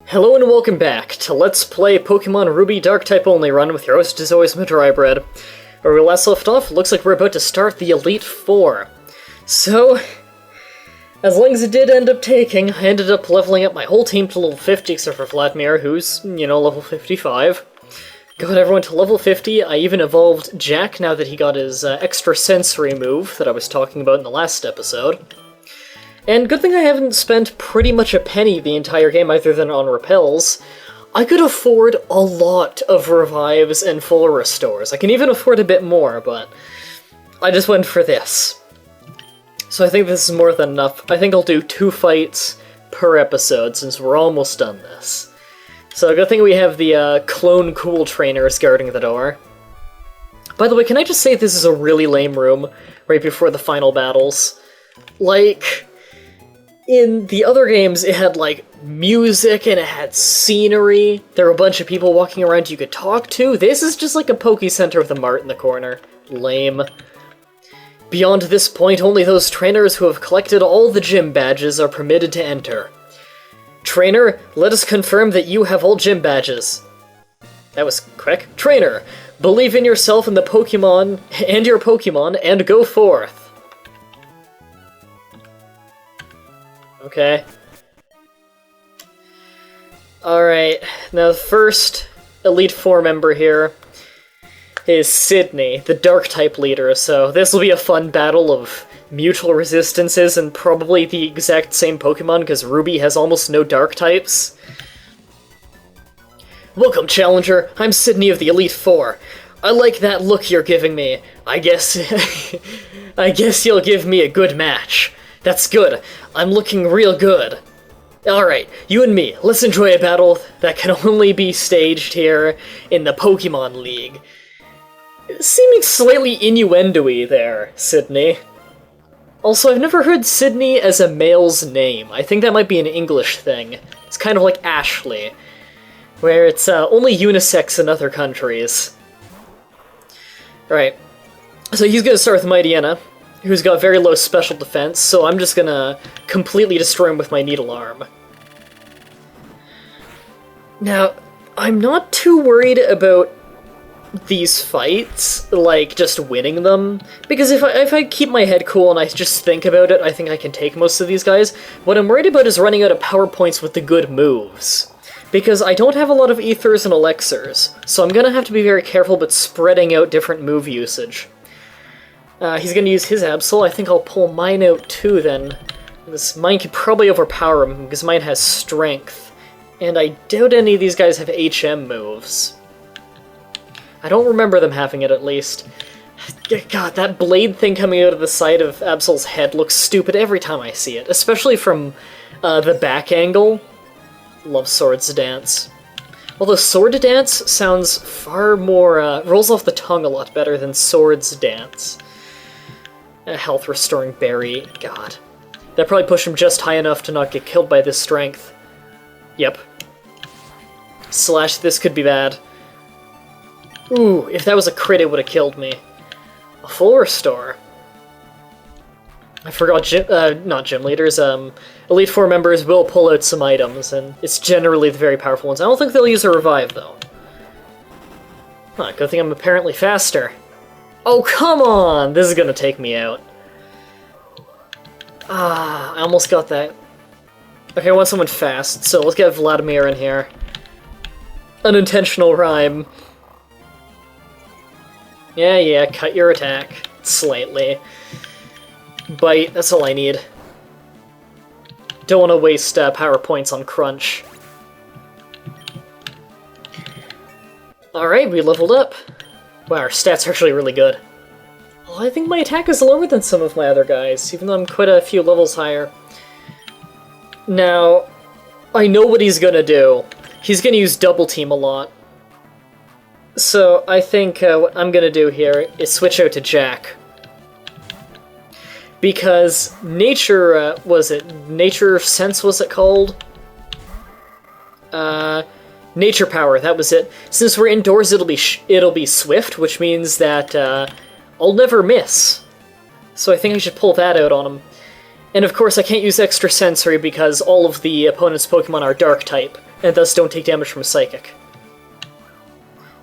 Hello and welcome back to Let's Play Pokemon Ruby Dark-type only run with your host as always, Mah-Dry-Bread. Where we last left off, looks like we're about to start the Elite Four. So, as long as it did end up taking, I ended up leveling up my whole team to level 50 except for Vladimir, who's, level 55. Got everyone to level 50, I even evolved Jack now that he got his extra sensory move that I was talking about in the last episode. And good thing I haven't spent pretty much a penny the entire game other than on repels. I could afford a lot of revives and full restores. I can even afford a bit more, but I just went for this. So I think this is more than enough. I think I'll do 2 fights per episode since we're almost done this. So good thing we have the clone cool trainers guarding the door. By the way, can I just say this is a really lame room right before the final battles? Like, in the other games, it had, music and it had scenery. There were a bunch of people walking around you could talk to. This is just like a Poke Center with a mart in the corner. Lame. Beyond this point, only those trainers who have collected all the gym badges are permitted to enter. Trainer, let us confirm that you have all gym badges. That was quick. Trainer, believe in yourself and the Pokemon, and your Pokemon, and go forth. Okay. Alright, now the first Elite Four member here is Sydney, the Dark-type leader, so this will be a fun battle of mutual resistances and probably the exact same Pokemon, because Ruby has almost no Dark-types. Welcome, Challenger! I'm Sydney of the Elite Four. I like that look you're giving me. I guess you'll give me a good match. That's good. I'm looking real good. Alright, you and me, let's enjoy a battle that can only be staged here in the Pokemon League. Seeming slightly innuendo-y there, Sydney. Also, I've never heard Sydney as a male's name. I think that might be an English thing. It's kind of like Ashley, where it's only unisex in other countries. Alright, so he's gonna start with Mightyena, who's got very low special defense, so I'm just gonna completely destroy him with my Needle Arm. Now, I'm not too worried about these fights, just winning them, because if I keep my head cool and I just think about it, I think I can take most of these guys. What I'm worried about is running out of power points with the good moves, because I don't have a lot of Ethers and Elixirs, so I'm gonna have to be very careful about spreading out different move usage. He's gonna use his Absol. I think I'll pull mine out too then. Mine could probably overpower him, because mine has Strength. And I doubt any of these guys have HM moves. I don't remember them having it, at least. God, that blade thing coming out of the side of Absol's head looks stupid every time I see it, especially from the back angle. Love Swords Dance. Although Sword Dance sounds far more, rolls off the tongue a lot better than Swords Dance. A health restoring berry, god. That probably pushed him just high enough to not get killed by this strength. Yep. Slash, this could be bad. Ooh, if that was a crit, it would have killed me. A full restore. I forgot not gym leaders, Elite Four members will pull out some items, and it's generally the very powerful ones. I don't think they'll use a revive, though. Huh, good thing I'm apparently faster. Oh, come on! This is gonna take me out. Ah, I almost got that. Okay, I want someone fast, so let's get Vladimir in here. Unintentional rhyme. Yeah, cut your attack. Slightly. Bite, that's all I need. Don't want to waste power points on Crunch. Alright, we leveled up. Wow, our stats are actually really good. Well, I think my attack is lower than some of my other guys, even though I'm quite a few levels higher. Now, I know what he's gonna do. He's gonna use Double Team a lot. So I think what I'm gonna do here is switch out to Jack. Because Nature, Nature Sense was it called? Nature Power, that was it. Since we're indoors, it'll be Swift, which means that I'll never miss. So I think I should pull that out on him. And of course I can't use extra sensory because all of the opponent's Pokemon are Dark-type, and thus don't take damage from Psychic.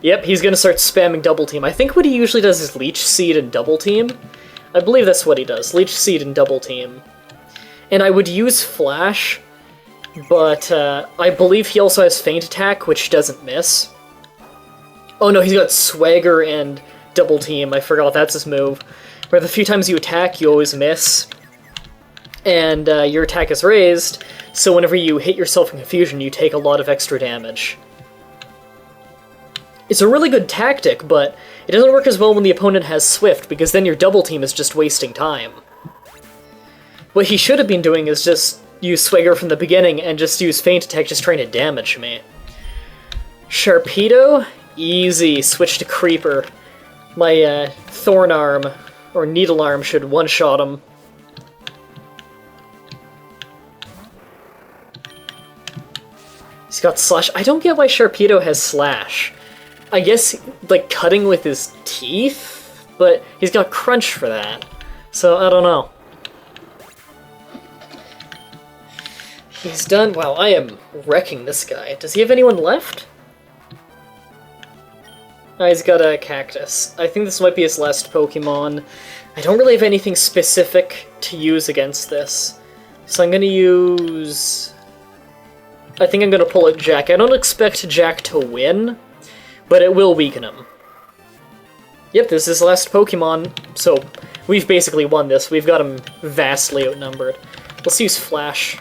Yep, he's gonna start spamming Double Team. I think what he usually does is Leech Seed and Double Team. I believe that's what he does, Leech Seed and Double Team. And I would use Flash, but I believe he also has Feint Attack, which doesn't miss. Oh no, he's got Swagger and Double Team, I forgot that's his move. Where the few times you attack, you always miss. And your attack is raised, so whenever you hit yourself in confusion, you take a lot of extra damage. It's a really good tactic, but it doesn't work as well when the opponent has Swift, because then your Double Team is just wasting time. What he should have been doing is just use Swagger from the beginning and just use Feint Attack just trying to damage me. Sharpedo? Easy. Switch to Creeper. My Thorn Arm, or Needle Arm, should one-shot him. He's got Slash. I don't get why Sharpedo has Slash. I guess, like, cutting with his teeth? But he's got Crunch for that. So, I don't know. He's done. Wow, I am wrecking this guy. Does he have anyone left? Oh, he's got a Cactus. I think this might be his last Pokemon. I don't really have anything specific to use against this. So I'm gonna use... I think I'm gonna pull out Jack. I don't expect Jack to win, but it will weaken him. Yep, this is his last Pokemon, so we've basically won this. We've got him vastly outnumbered. Let's use Flash.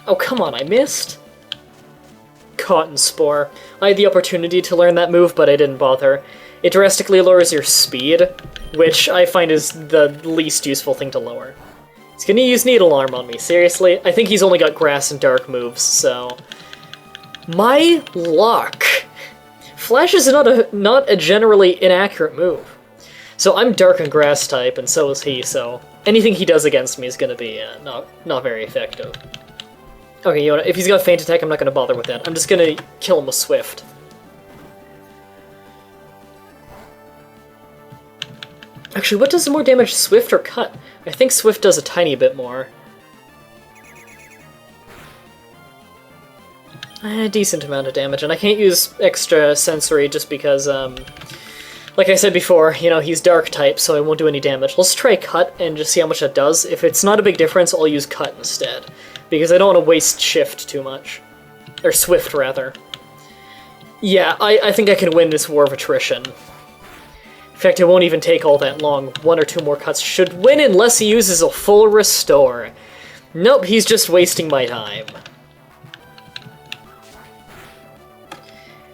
Oh, come on, I missed? Cotton Spore. I had the opportunity to learn that move, but I didn't bother. It drastically lowers your speed, which I find is the least useful thing to lower. He's gonna use Needle Arm on me, seriously? I think he's only got Grass and Dark moves, so... My luck! Flash is not a generally inaccurate move. So I'm Dark and Grass type, and so is he, so anything he does against me is gonna be not very effective. Okay, you know what, if he's got Feint Attack, I'm not gonna bother with that. I'm just gonna kill him with Swift. Actually, what does more damage, Swift or Cut? I think Swift does a tiny bit more. A decent amount of damage, and I can't use extra sensory just because, like I said before, you know, he's Dark type, so I won't do any damage. Let's try Cut and just see how much that does. If it's not a big difference, I'll use Cut instead, because I don't want to waste Shift too much. Or Swift, rather. Yeah, I think I can win this War of Attrition. In fact, it won't even take all that long. 1 or 2 more cuts should win unless he uses a full restore. Nope, he's just wasting my time.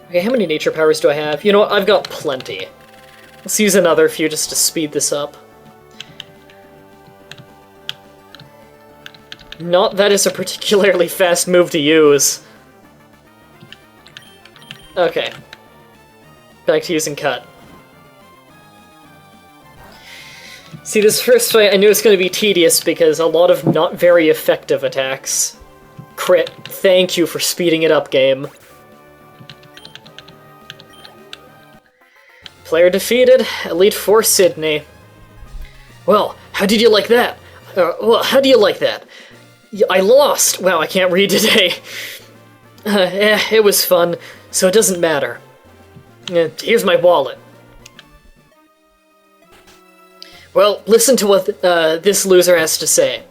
Okay, how many nature powers do I have? You know what, I've got plenty. Let's use another few just to speed this up. Not that is a particularly fast move to use. Okay. Back to using Cut. See, this first fight, I knew it's going to be tedious because a lot of not very effective attacks. Crit, thank you for speeding it up, game. Player defeated, Elite Four Sydney. Well, how did you like that? How do you like that? I lost! Wow, I can't read today. It was fun, so it doesn't matter. Here's my wallet. Well, listen to what this loser has to say.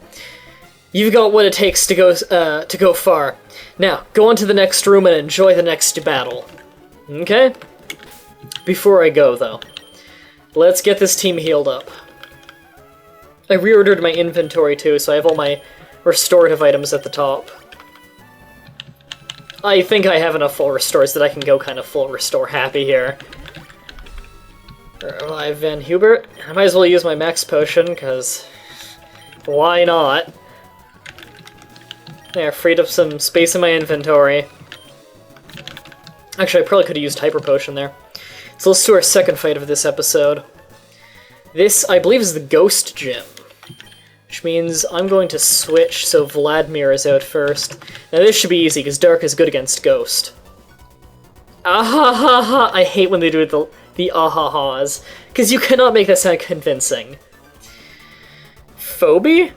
You've got what it takes to go far. Now, go on to the next room and enjoy the next battle. Okay? Before I go, though, let's get this team healed up. I reordered my inventory, too, so I have all my restorative items at the top. I think I have enough full restores that I can go kind of full restore happy here. Alive Van Hubert. I might as well use my max potion, because why not? There, freed up some space in my inventory. Actually, I probably could have used Hyper Potion there. So let's do our second fight of this episode. This, I believe, is the Ghost Gym, which means I'm going to switch so Vladimir is out first. Now this should be easy, because Dark is good against Ghost. Ah-ha-ha-ha! I hate when they do the ah-ha-has, because you cannot make that sound convincing. Phoebe?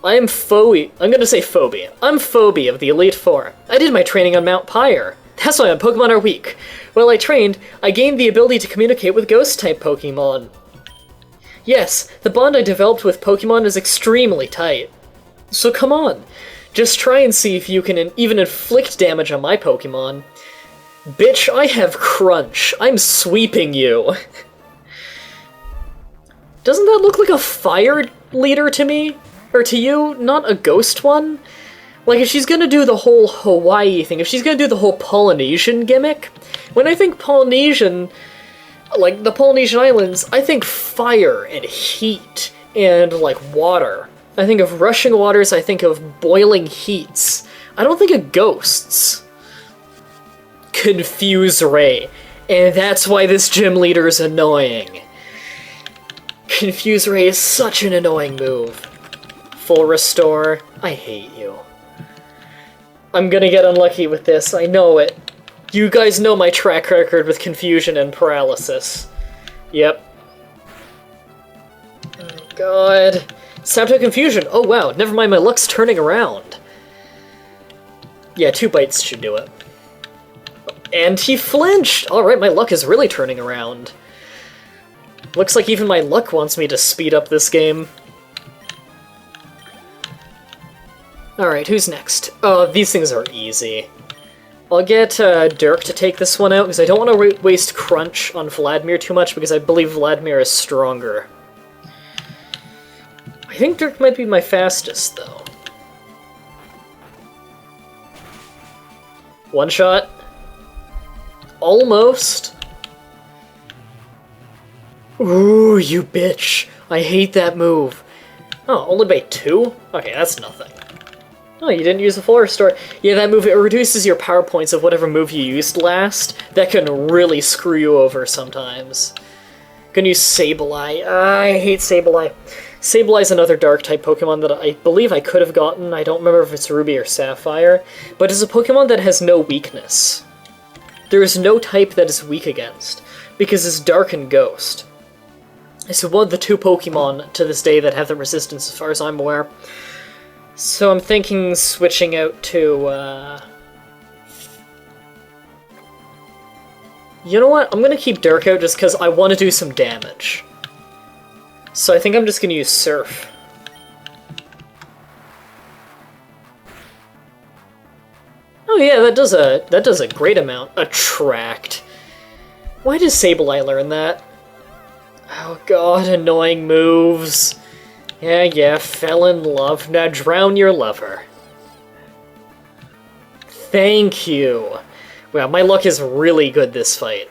I'm gonna say Phoebe. I'm Phoebe of the Elite Four. I did my training on Mount Pyre. That's why my Pokemon are weak. While I trained, I gained the ability to communicate with Ghost-type Pokemon. Yes, the bond I developed with Pokemon is extremely tight. So come on, just try and see if you can even inflict damage on my Pokemon. Bitch, I have Crunch. I'm sweeping you. Doesn't that look like a fire leader to me? Or to you, not a ghost one? Like, if she's gonna do the whole Hawaii thing, if she's gonna do the whole Polynesian gimmick, when I think Polynesian, like, the Polynesian Islands, I think fire and heat and, like, water. I think of rushing waters, I think of boiling heats. I don't think of ghosts. Confuse Ray. And that's why this gym leader is annoying. Confuse Ray is such an annoying move. Full Restore. I hate you. I'm gonna get unlucky with this, I know it. You guys know my track record with confusion and paralysis. Yep. Oh god. Sapto Confusion! Oh wow, never mind, my luck's turning around. Yeah, 2 bites should do it. And he flinched! Alright, my luck is really turning around. Looks like even my luck wants me to speed up this game. Alright, who's next? Oh, these things are easy. I'll get Dirk to take this one out, because I don't want to waste Crunch on Vladimir too much, because I believe Vladimir is stronger. I think Dirk might be my fastest, though. One shot. Almost. Ooh, you bitch. I hate that move. Oh, only by 2? Okay, that's nothing. Oh, you didn't use the full restore. Yeah, that move, it reduces your power points of whatever move you used last. That can really screw you over sometimes. Gonna use Sableye. I hate Sableye. Sableye is another Dark-type Pokemon that I believe I could have gotten. I don't remember if it's Ruby or Sapphire. But it's a Pokemon that has no weakness. There is no type that is weak against, because it's Dark and Ghost. It's one of the 2 Pokemon to this day that have the resistance, as far as I'm aware. So I'm thinking switching out to, You know what? I'm gonna keep Dirk out just because I want to do some damage. So I think I'm just gonna use Surf. Oh yeah, that does a great amount. Attract. Why does Sableye learn that? Oh god, annoying moves. Yeah, fell in love. Now drown your lover. Thank you. Wow, my luck is really good this fight.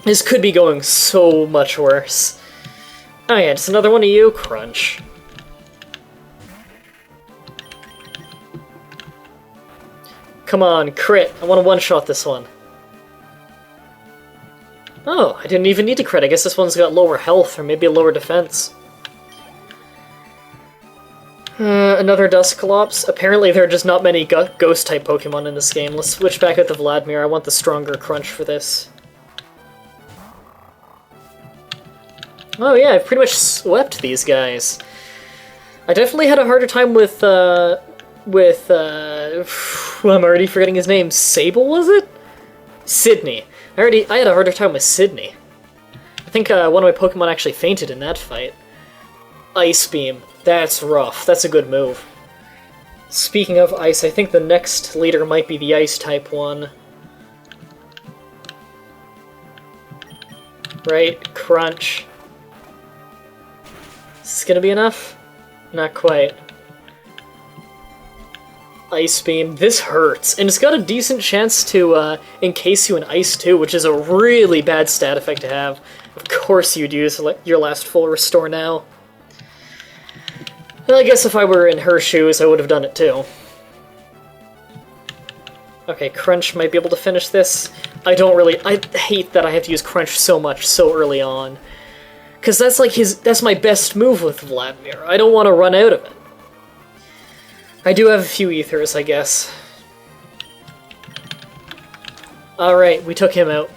This could be going so much worse. Oh yeah, just another one of you, Crunch. Come on, crit. I want to one-shot this one. Oh, I didn't even need to crit. I guess this one's got lower health, or maybe a lower defense. Another Dusclops. Apparently there are just not many Ghost-type Pokemon in this game. Let's switch back out to Vladimir. I want the stronger Crunch for this. Oh yeah, I've pretty much swept these guys. I definitely had a harder time with I'm already forgetting his name. Sable, was it? Sydney. I had a harder time with Sydney. I think one of my Pokemon actually fainted in that fight. Ice Beam. That's rough. That's a good move. Speaking of ice, I think the next leader might be the Ice-type one. Right, Crunch. Is this gonna be enough? Not quite. Ice Beam. This hurts. And it's got a decent chance to encase you in ice too, which is a really bad stat effect to have. Of course you'd use your last full restore now. Well, I guess if I were in her shoes, I would have done it too. Okay, Crunch might be able to finish this. I hate that I have to use Crunch so much so early on. Because that's like that's my best move with Vladimir. I don't want to run out of it. I do have a few ethers, I guess. Alright, we took him out.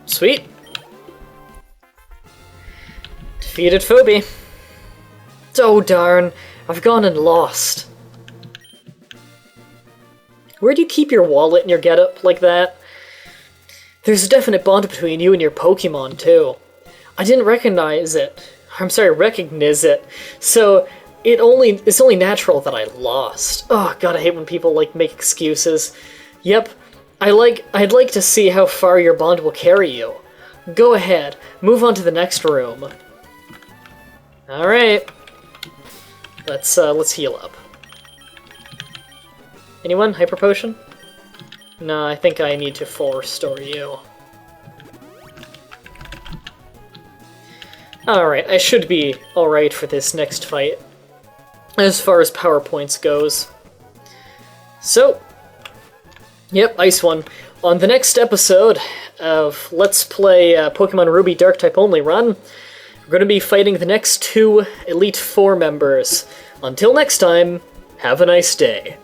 Sweet. Defeated Phoebe. Oh darn, I've gone and lost. Where do you keep your wallet and your getup like that? There's a definite bond between you and your Pokemon, too. I didn't recognize it. Recognize it. So, it's only natural that I lost. Oh, God, I hate when people, make excuses. Yep, I'd like to see how far your bond will carry you. Go ahead, move on to the next room. Alright. Let's heal up. Anyone? Hyper Potion? No, I think I need to full restore you. Alright, I should be alright for this next fight, as far as power points goes. So, yep, Ice one. On the next episode of Let's Play Pokemon Ruby Dark-type only run, we're going to be fighting the next 2 Elite Four members. Until next time, have a nice day.